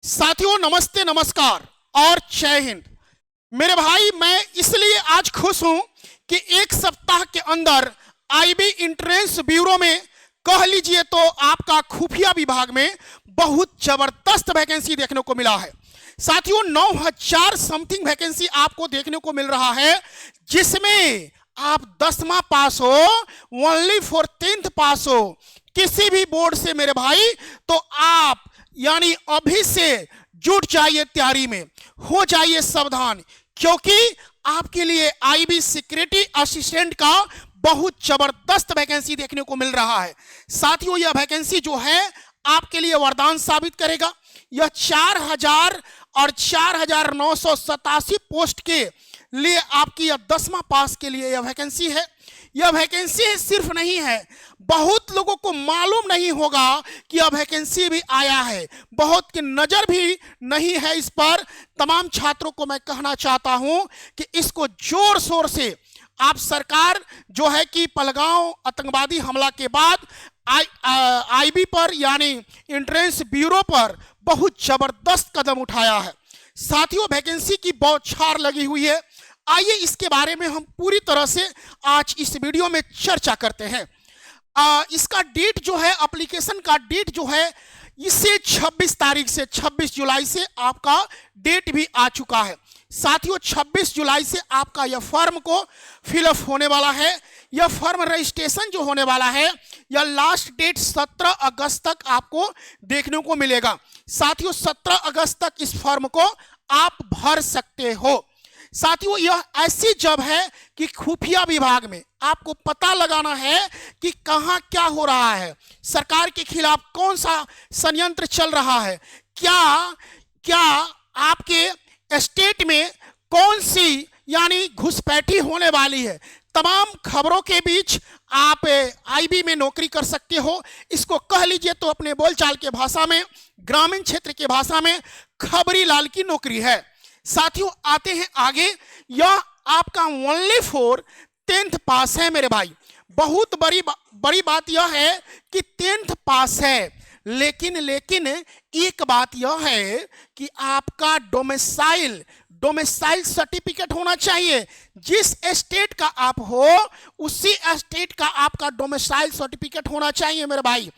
साथियों नमस्ते नमस्कार और जय हिंद। मेरे भाई मैं इसलिए आज खुश हूं कि एक सप्ताह के अंदर आईबी एंट्रेंस ब्यूरो में कह लीजिए तो आपका खुफिया विभाग में बहुत जबरदस्त वैकेंसी देखने को मिला है। साथियों 9,000 समथिंग वैकेंसी आपको देखने को मिल रहा है, जिसमें आप 10वां पास हो, ओनली फॉर 10th पास हो किसी भी बोर्ड से मेरे भाई, तो आप यानी अभी से जुट जाइए, तैयारी में हो जाइए सावधान, क्योंकि आपके लिए आईबी सिक्योरिटी असिस्टेंट का बहुत जबरदस्त वैकेंसी देखने को मिल रहा है। साथियों यह वैकेंसी जो है आपके लिए वरदान साबित करेगा। यह 4,000 और 4,987 पोस्ट के लिए आपकी यह 10वां पास के लिए यह वैकेंसी है। यह वैकेंसी सिर्फ नहीं है, बहुत लोगों को मालूम नहीं होगा कि यह वैकेंसी भी आया है, बहुत की नजर भी नहीं है इस पर। तमाम छात्रों को मैं कहना चाहता हूं कि इसको जोर शोर से आप, सरकार जो है कि पहलगांव आतंकवादी हमला के बाद आईबी पर यानी एंट्रेंस ब्यूरो पर बहुत जबरदस्त कदम उठाया है। साथियों वैकेंसी की बौछार लगी हुई है। आइए इसके बारे में हम पूरी तरह से आज इस वीडियो में चर्चा करते हैं। इसका डेट जो है, एप्लीकेशन का डेट जो है, इससे 26 तारीख से 26 जुलाई से आपका डेट भी आ चुका है। साथियों 26 जुलाई से आपका यह फॉर्म को फिलअप होने वाला है। यह फॉर्म रजिस्ट्रेशन जो होने वाला है, यह लास्ट डेट 17 अगस्त तक आपको देखने को मिलेगा। साथियों 17 अगस्त तक इस फॉर्म को आप भर सकते हो। साथियों यह ऐसी जॉब है कि खुफिया विभाग में आपको पता लगाना है कि कहां क्या हो रहा है, सरकार के खिलाफ कौन सा षड्यंत्र चल रहा है, क्या आपके स्टेट में कौन सी यानी घुसपैठी होने वाली है। तमाम खबरों के बीच आप आईबी में नौकरी कर सकते हो। इसको कह लीजिए तो अपने बोलचाल के भाषा में, ग्रामीण क्षेत्र की भाषा में खबरी लाल की नौकरी है। साथियों आते हैं आगे। यह आपका ओनली फॉर 10th पास है मेरे भाई। बहुत बड़ी बात यह है कि 10th पास है, लेकिन एक बात यह है कि आपका डोमिसाइल सर्टिफिकेट होना चाहिए। जिस स्टेट का आप हो उसी स्टेट का आपका डोमिसाइल सर्टिफिकेट होना चाहिए मेरे भाई।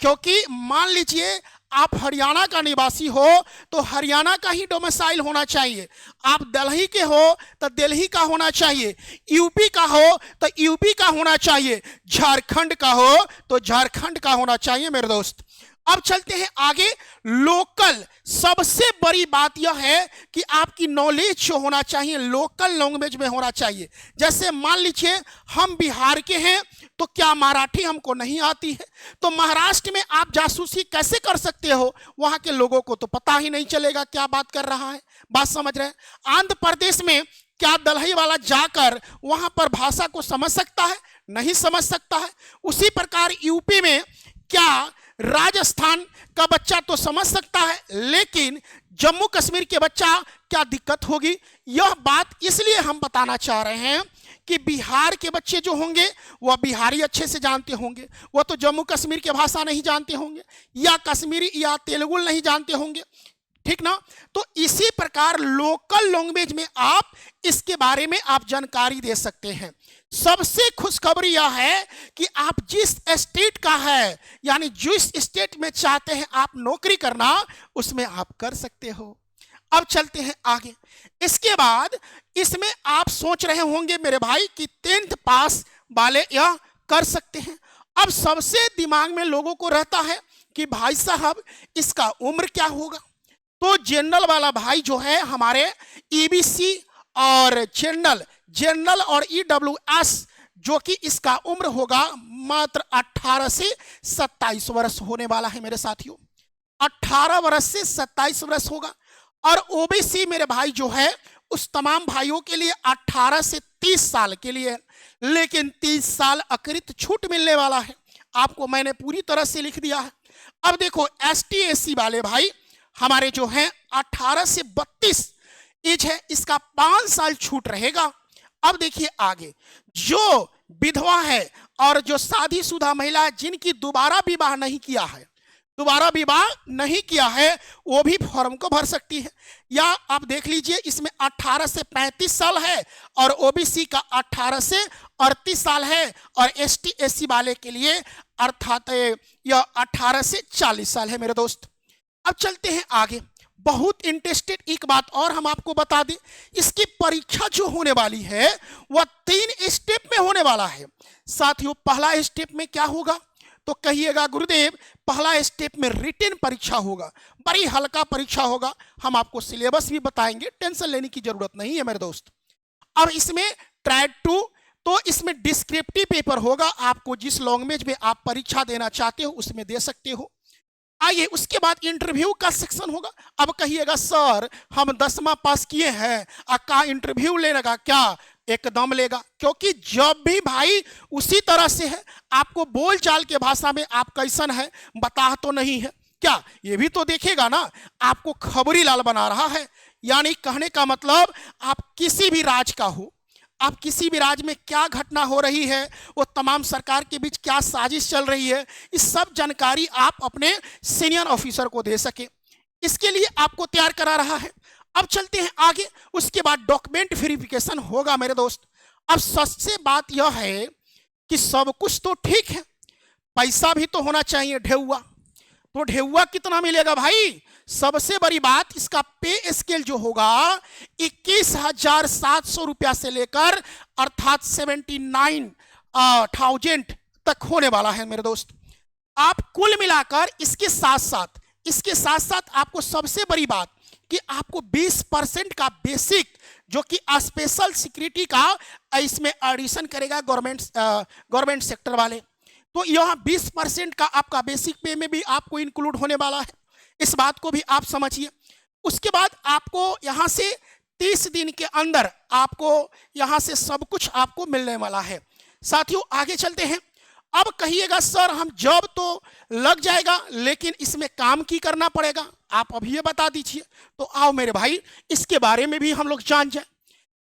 क्योंकि मान लीजिए आप हरियाणा का निवासी हो तो हरियाणा का ही डोमिसाइल होना चाहिए, आप दिल्ली के हो तो दिल्ली का होना चाहिए, यूपी का हो तो यूपी का होना चाहिए, झारखंड का हो तो झारखंड का होना चाहिए मेरे दोस्त। अब चलते हैं आगे। लोकल, सबसे बड़ी बात यह है कि आपकी नॉलेज जो होना चाहिए लोकल लैंग्वेज में होना चाहिए। जैसे मान लीजिए हम बिहार के हैं तो क्या मराठी हमको नहीं आती है, तो महाराष्ट्र में आप जासूसी कैसे कर सकते हो, वहां के लोगों को तो पता ही नहीं चलेगा क्या बात कर रहा है। बात समझ रहे हैं। आंध्र प्रदेश में क्या दलही वाला जाकर वहां पर भाषा को समझ सकता है, नहीं समझ सकता है। उसी प्रकार यूपी में क्या राजस्थान का बच्चा तो समझ सकता है, लेकिन जम्मू कश्मीर के बच्चा क्या दिक्कत होगी। यह बात इसलिए हम बताना चाह रहे हैं कि बिहार के बच्चे जो होंगे वह बिहारी अच्छे से जानते होंगे, वह तो जम्मू कश्मीर की भाषा नहीं जानते होंगे, या कश्मीरी या तेलुगु नहीं जानते होंगे, ठीक ना। तो इसी प्रकार लोकल लैंग्वेज में आप इसके बारे में आप जानकारी दे सकते हैं। सबसे खुशखबरी यह है कि आप जिस स्टेट का है यानी जिस स्टेट में चाहते हैं आप नौकरी करना, उसमें आप कर सकते हो। अब चलते हैं आगे। इसके बाद इसमें आप सोच रहे होंगे मेरे भाई कि 10th पास वाले यह कर सकते हैं। अब सबसे दिमाग में लोगों को रहता है कि भाई साहब इसका उम्र क्या होगा। तो जनरल वाला भाई जो है हमारे ईबीसी और जनरल और ईडब्ल्यूएस, जो कि इसका उम्र होगा मात्र 18 से 27 वर्ष होने वाला है मेरे साथियों। 18 वर्ष से 27 वर्ष होगा। और ओबीसी मेरे भाई जो है उस तमाम भाइयों के लिए 18 से 30 साल के लिए, लेकिन 30 साल अतिरिक्त छूट मिलने वाला है। आपको मैंने पूरी तरह से लिख दिया है। अब देखो एसटी एससी वाले भाई हमारे जो हैं 18 से 32 एज है, इसका 5 साल छूट रहेगा। अब देखिए आगे, जो विधवा है और जो शादीशुदा महिला है जिनकी दोबारा विवाह नहीं किया है, दोबारा विवाह नहीं किया है वो भी फॉर्म को भर सकती है। या आप देख लीजिए इसमें 18 से 35 साल है और ओबीसी का 18 से 38 साल है और एसटी एससी वाले के लिए अर्थात यह 18 से 40 साल है मेरे दोस्त। अब चलते हैं आगे। बहुत इंटरेस्टेड एक बात और हम आपको बता दें, इसकी परीक्षा जो होने वाली है वह 3 स्टेप में होने वाला है साथियों। पहला स्टेप में क्या होगा तो कहिएगा गुरुदेव, पहला स्टेप में रिटन परीक्षा होगा, बड़ी हल्का परीक्षा होगा। हम आपको सिलेबस भी बताएंगे, टेंशन लेने की जरूरत नहीं है मेरे दोस्त। अब इसमें ट्राइड 2 तो इसमें डिस्क्रिप्टिव पेपर होगा, आपको जिस लैंग्वेज में आप परीक्षा देना चाहते हो उसमें दे सकते हो। आइए उसके बाद इंटरव्यू का सेक्शन होगा। अब कहिएगा सर हम 10वां पास किए हैं, का इंटरव्यू लेगा क्या? एकदम लेगा, क्योंकि जब भी भाई उसी तरह से है, आपको बोल चाल के भाषा में आप कैसन है बता तो नहीं है क्या, ये भी तो देखेगा ना। आपको खबरी लाल बना रहा है, यानी कहने का मतलब आप किसी भी राज्य का हो, आप किसी भी राज्य में क्या घटना हो रही है, वो तमाम सरकार के बीच क्या साजिश चल रही है, इस सब जानकारी आप अपने सीनियर ऑफिसर को दे सके, इसके लिए आपको तैयार करा रहा है। अब चलते हैं आगे। उसके बाद डॉक्यूमेंट वेरिफिकेशन होगा मेरे दोस्त। अब सबसे बात यह है कि सब कुछ तो ठीक है, पैसा भी तो होना चाहिए ढेउआ। तो ढेउआ कितना मिलेगा भाई? सबसे बड़ी बात, इसका पे स्केल जो होगा 21,700 रुपया से लेकर अर्थात 79,000 तक होने वाला है मेरे दोस्त। आप कुल मिलाकर इसके साथ आपको सबसे बड़ी बात कि आपको 20% का बेसिक जो कि स्पेशल सिक्योरिटी का इसमें एडिशन करेगा गवर्नमेंट सेक्टर वाले, तो यह 20% का आपका बेसिक पे में भी आपको इंक्लूड होने वाला है, इस बात को भी आप समझिए। उसके बाद आपको यहां से 30 दिन के अंदर आपको यहां से सब कुछ आपको मिलने वाला है। साथियों आगे चलते हैं। अब कहिएगा सर हम जॉब तो लग जाएगा लेकिन इसमें काम की करना पड़ेगा, आप अभी ये बता दीजिए। तो आओ मेरे भाई इसके बारे में भी हम लोग जान जाए।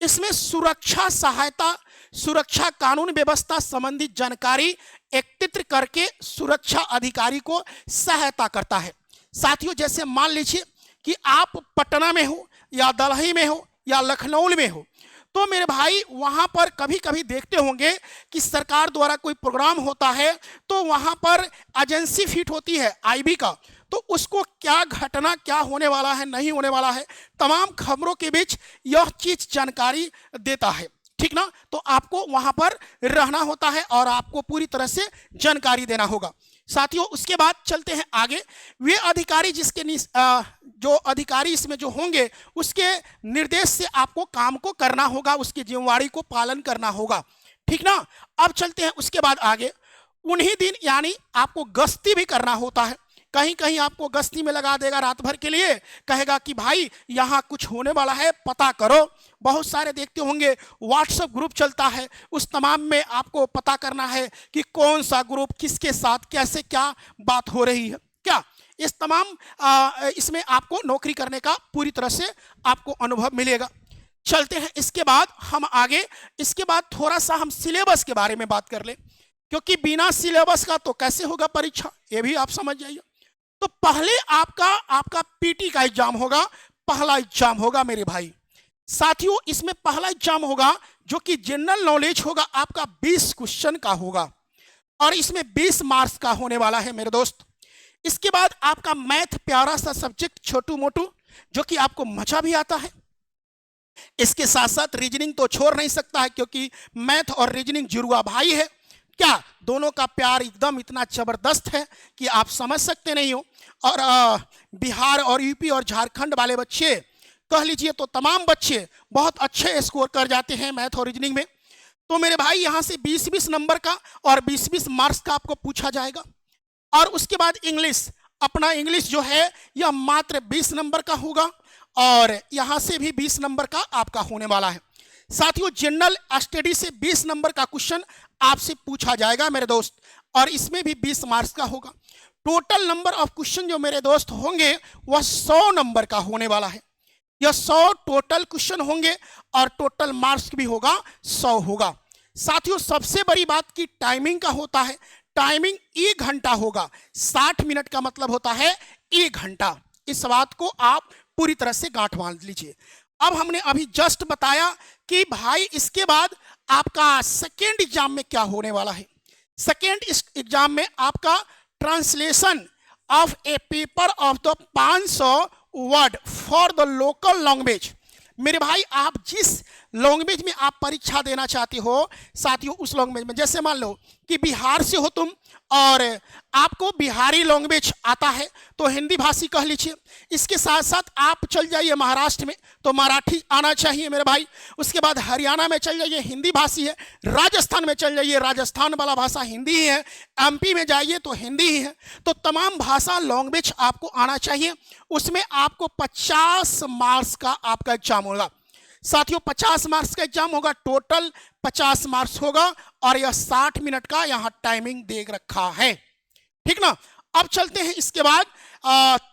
इसमें सुरक्षा सहायता, सुरक्षा कानून व्यवस्था संबंधित जानकारी एकत्रित करके सुरक्षा अधिकारी को सहायता करता है। साथियों जैसे मान लीजिए कि आप पटना में हो या दिल्ली में हो या लखनऊ में हो, तो मेरे भाई वहां पर कभी कभी देखते होंगे कि सरकार द्वारा कोई प्रोग्राम होता है तो वहां पर एजेंसी फिट होती है आईबी का, तो उसको क्या घटना क्या होने वाला है नहीं होने वाला है तमाम खबरों के बीच यह चीज जानकारी देता है, ठीक ना। तो आपको वहां पर रहना होता है और आपको पूरी तरह से जानकारी देना होगा। साथियों उसके बाद चलते हैं आगे। वे अधिकारी जिसके जो अधिकारी इसमें जो होंगे उसके निर्देश से आपको काम को करना होगा, उसकी जिम्मेवारी को पालन करना होगा, ठीक ना। अब चलते हैं उसके बाद आगे। उन्हीं दिन यानी आपको गश्ती भी करना होता है, कहीं कहीं आपको गश्ती में लगा देगा रात भर के लिए, कहेगा कि भाई यहाँ कुछ होने वाला है पता करो। बहुत सारे देखते होंगे व्हाट्सएप ग्रुप चलता है, उस तमाम में आपको पता करना है कि कौन सा ग्रुप किसके साथ कैसे क्या बात हो रही है, क्या इस तमाम इसमें आपको नौकरी करने का पूरी तरह से आपको अनुभव मिलेगा। चलते हैं इसके बाद हम आगे। इसके बाद थोड़ा सा हम सिलेबस के बारे में बात कर लें, क्योंकि बिना सिलेबस का तो कैसे होगा परीक्षा, ये भी आप समझ जाइए। तो पहले आपका पीटी का एग्जाम होगा, पहला एग्जाम होगा मेरे भाई। साथियों इसमें पहला एग्जाम होगा जो कि जनरल नॉलेज होगा, आपका 20 क्वेश्चन का होगा और इसमें 20 मार्क्स का होने वाला है मेरे दोस्त। इसके बाद आपका मैथ प्यारा सा सब्जेक्ट छोटू मोटू जो कि आपको मजा भी आता है। इसके साथ साथ रीजनिंग तो छोड़ नहीं सकता है, क्योंकि मैथ और रीजनिंग जुड़वा भाई है, क्या दोनों का प्यार एकदम इतना जबरदस्त है कि आप समझ सकते नहीं हो। और बिहार और यूपी और झारखंड वाले बच्चे कह लीजिए तो तमाम बच्चे बहुत अच्छे स्कोर कर जाते हैं मैथ और रीजनिंग में। तो मेरे भाई यहाँ से 20-20 नंबर का और 20-20 मार्क्स का आपको पूछा जाएगा। और उसके बाद इंग्लिश, अपना इंग्लिश जो है यह मात्र 20 नंबर का होगा और यहाँ से भी 20 नंबर का आपका होने वाला है। साथियों जनरल स्टडी से 20 नंबर का क्वेश्चन आपसे पूछा जाएगा मेरे दोस्त, और इसमें भी 20 मार्क्स का होगा। टोटल नंबर ऑफ क्वेश्चन जो मेरे दोस्त होंगे वह 100 नंबर का होने वाला है। यह 100 टोटल क्वेश्चन होंगे और टोटल मार्क्स भी होगा 100 होगा। साथियों सबसे बड़ी बात की टाइमिंग का होता है। टाइमिंग 1 घंटा होगा। 60 मिनट का मतलब होता है 1 घंटा। इस बात को आप पूरी तरह से गांठ बांध लीजिए। अब हमने अभी जस्ट बताया कि भाई इसके बाद आपका सेकेंड एग्जाम में क्या होने वाला है। सेकेंड एग्जाम में आपका translation of A paper of the 500 word for the local language. मेरे भाई आप जिस लैंग्वेज में आप परीक्षा देना चाहते हो साथियों, उस लैंग्वेज में, जैसे मान लो कि बिहार से हो तुम और आपको बिहारी लैंग्वेज आता है तो हिंदी भाषी कह लीजिए। इसके साथ साथ आप चल जाइए महाराष्ट्र में तो मराठी आना चाहिए मेरे भाई। उसके बाद हरियाणा में चल जाइए, हिंदी भाषी है। राजस्थान में चल जाइए, राजस्थान वाला भाषा हिंदी ही है। एमपी में जाइए तो हिंदी ही है। तो तमाम भाषा लैंग्वेज आपको आना चाहिए। उसमें आपको 50 मार्क्स का आपका एग्जाम होगा साथियों। 50 मार्क्स का एग्जाम होगा, टोटल 50 मार्क्स होगा और यह 60 मिनट का यहां टाइमिंग दे रखा है, ठीक ना। अब चलते हैं इसके बाद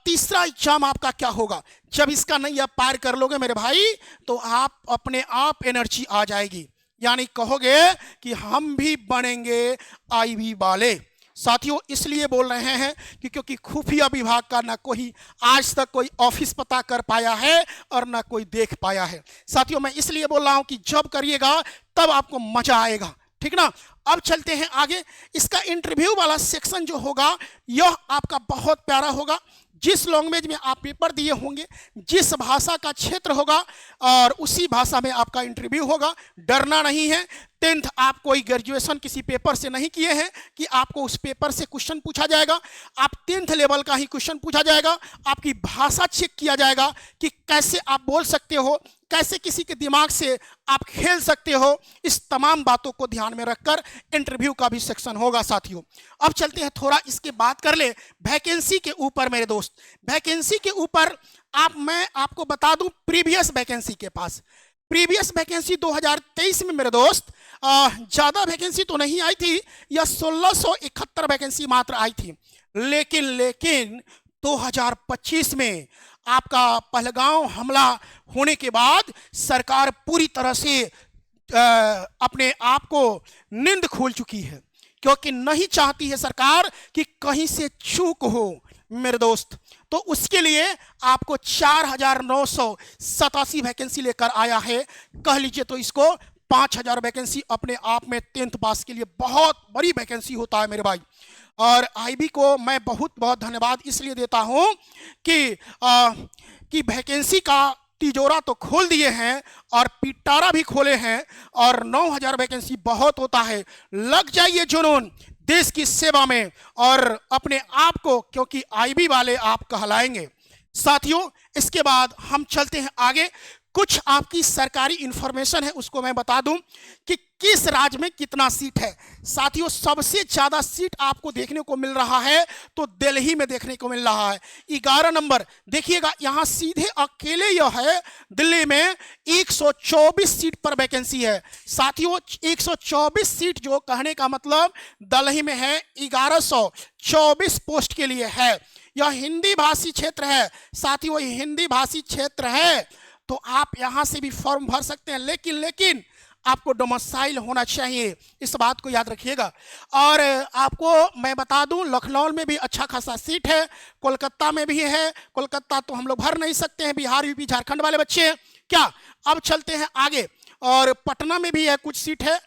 तीसरा एग्जाम आपका क्या होगा। जब इसका नहीं आप पार कर लोगे मेरे भाई तो आप अपने आप एनर्जी आ जाएगी, यानी कहोगे कि हम भी बनेंगे आईबी वाले। साथियों इसलिए बोल रहे हैं कि क्योंकि खुफिया विभाग का ना कोई आज तक कोई ऑफिस पता कर पाया है और ना कोई देख पाया है। साथियों मैं इसलिए बोल रहा हूं कि जब करिएगा तब आपको मजा आएगा, ठीक ना। अब चलते हैं आगे। इसका इंटरव्यू वाला सेक्शन जो होगा यह आपका बहुत प्यारा होगा। जिस लैंग्वेज में आप पेपर दिए होंगे, जिस भाषा का क्षेत्र होगा और उसी भाषा में आपका इंटरव्यू होगा। डरना नहीं है। 10th आप कोई ग्रेजुएशन किसी पेपर से नहीं किए हैं कि आपको उस पेपर से क्वेश्चन पूछा जाएगा। आप 10th लेवल का ही क्वेश्चन पूछा जाएगा। आपकी भाषा चेक किया जाएगा कि कैसे आप बोल सकते हो, कैसे किसी के दिमाग से आप खेल सकते हो। इस तमाम बातों को ध्यान में रखकर इंटरव्यू का भी सेक्शन होगा साथियों। अब चलते हैं थोड़ा इसके बात कर ले वैकेंसी के ऊपर मेरे दोस्त। वैकेंसी के ऊपर मैं आपको बता दूं प्रीवियस वैकेंसी के पास। प्रीवियस वैकेंसी 2023 में मेरे दोस्त ज़्यादा वैकेंसी तो नहीं आई थी, या 1671 वैकेंसी मात्र आई थी। लेकिन 2025 में आपका पहलगांव हमला होने के बाद सरकार पूरी तरह से अपने आप को नींद खोल चुकी है, क्योंकि नहीं चाहती है सरकार कि कहीं से चूक हो मेरे दोस्त। तो उसके लिए आपको 4987 वैकेंसी लेकर आया है। कह लीजिए तो इसको 5000 वैकेंसी अपने आप में 10th पास के लिए बहुत बड़ी वैकेंसी होता है मेरे भाई। और आईबी को मैं बहुत बहुत धन्यवाद इसलिए देता हूं कि वैकेंसी का तिजोरा तो खोल दिए हैं और पिटारा भी खोले हैं, और 9000 वैकेंसी बहुत होता है। लग जाइए जुनून देश की सेवा में और अपने आप को, क्योंकि आईबी वाले आप कहलाएंगे साथियों। इसके बाद हम चलते हैं आगे। कुछ आपकी सरकारी इंफॉर्मेशन है उसको मैं बता दूं कि किस राज्य में कितना सीट है साथियों। सबसे ज्यादा सीट आपको देखने को मिल रहा है तो दिल्ली में देखने को मिल रहा है, 11 नंबर। देखिएगा यहां सीधे अकेले यह है दिल्ली में 124 सीट पर वैकेंसी है साथियों। 124 सीट जो कहने का मतलब दिल्ली में है 1124 पोस्ट के लिए है। यह हिंदी भाषी क्षेत्र है साथियों, यह हिंदी भाषी क्षेत्र है तो आप यहां से भी फॉर्म भर सकते हैं। लेकिन आपको डोमिसाइल होना चाहिए, इस बात को याद रखिएगा। और आपको मैं बता दूं लखनऊ में भी अच्छा खासा सीट है, कोलकाता में भी है। कोलकाता तो हम लोग भर नहीं सकते हैं, बिहार यूपी झारखंड वाले बच्चे हैं क्या। अब चलते हैं आगे। और पटना में भी है कुछ सीट है,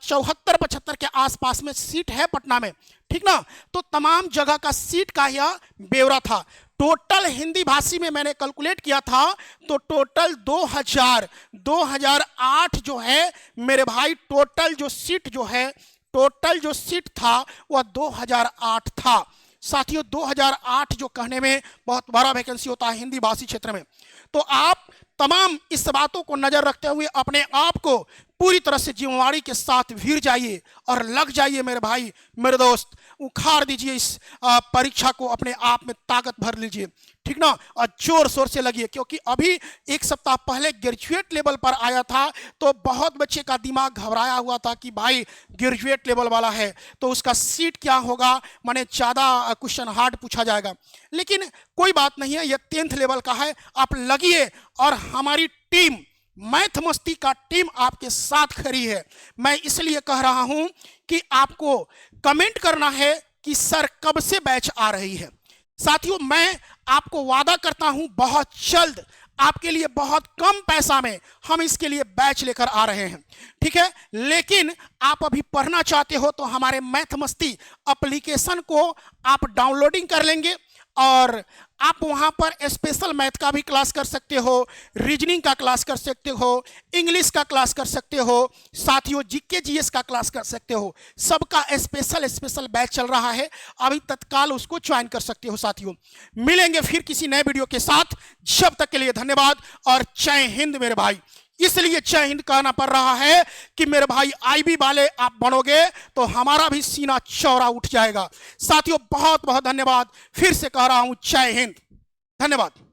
74-75 के आसपास में सीट है पटना में, ठीक ना। तो तमाम जगह का सीट का यह ब्यौरा था। टोटल हिंदी भाषी में मैंने कैलकुलेट किया था तो टोटल 2008 जो है मेरे भाई, टोटल जो सीट था वह 2008 था साथियों। 2008 जो कहने में बहुत बड़ा वैकेंसी होता है हिंदी भाषी क्षेत्र में। तो आप तमाम इस बातों को नजर रखते हुए अपने आप को पूरी तरह से जिम्मेवारी के साथ भिड़ जाइए और लग जाइए मेरे भाई मेरे दोस्त। उखाड़ दीजिए इस परीक्षा को, अपने आप में ताकत भर लीजिए, ठीक ना। और जोर शोर से लगिए, क्योंकि अभी एक सप्ताह पहले ग्रेजुएट लेवल पर आया था तो बहुत बच्चे का दिमाग घबराया हुआ था कि भाई ग्रेजुएट लेवल वाला है तो उसका सीट क्या होगा, माने ज़्यादा क्वेश्चन हार्ड पूछा जाएगा। लेकिन कोई बात नहीं है, यह 10th लेवल का है। आप लगिए और हमारी टीम मैथ मस्ती का टीम आपके साथ खड़ी है। मैं इसलिए कह रहा हूं कि आपको कमेंट करना है कि सर कब से बैच आ रही है। साथियों, मैं आपको वादा करता हूं बहुत जल्द आपके लिए बहुत कम पैसा में हम इसके लिए बैच लेकर आ रहे हैं, ठीक है। लेकिन आप अभी पढ़ना चाहते हो तो हमारे मैथ मस्ती एप्लीकेशन को आप डाउनलोडिंग कर लेंगे और आप वहां पर स्पेशल मैथ का भी क्लास कर सकते हो, रीजनिंग का क्लास कर सकते हो, इंग्लिश का क्लास कर सकते हो, साथियों जीके जीएस का क्लास कर सकते हो। सबका स्पेशल बैच चल रहा है, अभी तत्काल उसको ज्वाइन कर सकते हो। साथियों, मिलेंगे फिर किसी नए वीडियो के साथ। जब तक के लिए धन्यवाद और जय हिंद मेरे भाई। इसलिए जय हिंद कहना पड़ रहा है कि मेरे भाई आईबी वाले आप बनोगे तो हमारा भी सीना चौड़ा उठ जाएगा। साथियों, बहुत बहुत धन्यवाद। फिर से कह रहा हूं जय हिंद, धन्यवाद।